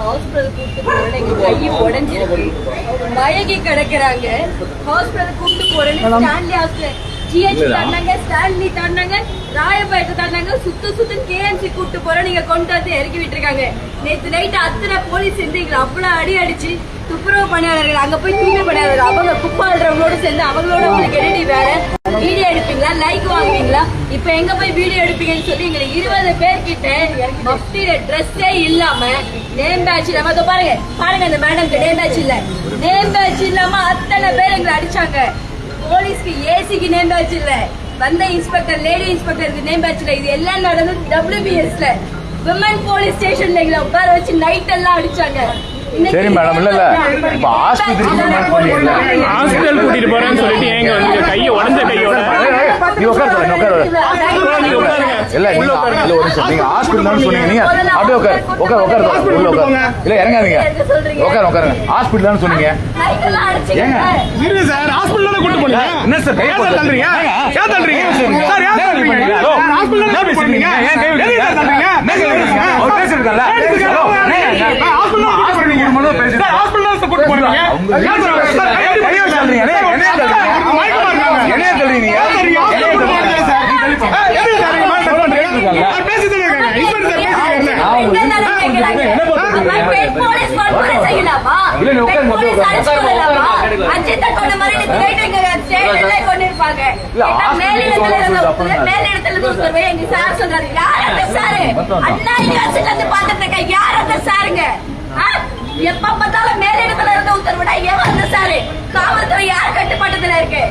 Hospital கூப்பிட்டு போறேன், எங்க கை உடைஞ்சிருக்கு, மயங்கி கிடக்குறாங்க. ஹாஸ்பிட்டல் கூப்பிட்டு போறேன்னு ஸ்டான்லி ஹாஸ்பிட்டல் ஜிஹெச் தாண்டாங்க, ஸ்டான்லி தாண்டாங்க, ராயப்பேட்டை தாண்டாங்க, சுத்து கேஎம்சி கூப்பிட்டு போறேன், நீங்க கொண்டு வந்து இறக்கி விட்டுருக்காங்க. நேற்று நைட்டு அத்தனை போலீஸ் சேர்ந்து எங்களை அவ்வளவு அடி அடிச்சு துப்புரவு பணியாளர்கள் அங்க போய் தூய்மை பணியாளர்கள் அவங்க குப்பாடுறவங்களோட சேர்ந்து அவங்களோட உங்களுக்கு என்னடி வேலை? வீடியோ எடுப்பீங்களா, லைக் வாங்குவீங்களா? இப்ப எங்க போய் வீடியோ எடுப்பீங்கன்னு சொல்லி எங்களை 20 பேர்கிட்ட மஃப்டில ட்ரெஸ்ஸே இல்லாம நேம் பேட்ச் இல்லாம பாருங்க அந்த மேடம்க்கு நேம் பேட்ச் இல்ல, நேம் பேட்ச் இல்லாம அத்தனை பேர் எங்களை அடிச்சாங்க. போலீஸ்க்கு ஏசிக்கு நேம் பேட்ச் இல்ல, வந்த இன்ஸ்பெக்டர் லேடி இன்ஸ்பெக்டருக்கு நேம் பேட்ச் இல்ல. இது எல்லாம் நடந்தது WBSல விமன் போலீஸ் ஸ்டேஷன்ல எங்களை உட்கார வச்சு நைட் எல்லாம் அடிச்சாங்க. சரி மேடம், இல்ல இப்ப ஹாஸ்பிட்டல் கூட்டிட்டு போறேன்னு சொல்லிட்டு ஏங்க வந்து கையை உடஞ்ச கையோட நீ உட்காரு இல்ல உள்ள உட்காரு. இல்ல ஒரு நிமிஷம், நீங்க ஹாஸ்பிட்டல் சொன்னீங்க, நீங்க அப்படியே உட்காரு உள்ள உட்காரு. இல்ல இறங்காதீங்க, உட்காருங்க. ஹாஸ்பிட்டல் சொன்னீங்க ஏங்க? இருங்க சார், ஹாஸ்பிட்டல் கூட்டு போனீங்க. என்ன சார் கையை தள்ளுறீங்க? ஏன் தள்ளுறீங்க சார்? ஏன் தள்ளுறீங்க? ஹாஸ்பிட்டல் பேசுறீங்க, ஏன் கையை தள்ளுறீங்க? அவர் பேசிருக்கல எப்ப பார்த்தாலும் மேலிடத்துல இருந்த உத்தரவிட எவன் சாரு காவல்துறை யார் கட்டுப்பாட்டத்துல இருக்கு?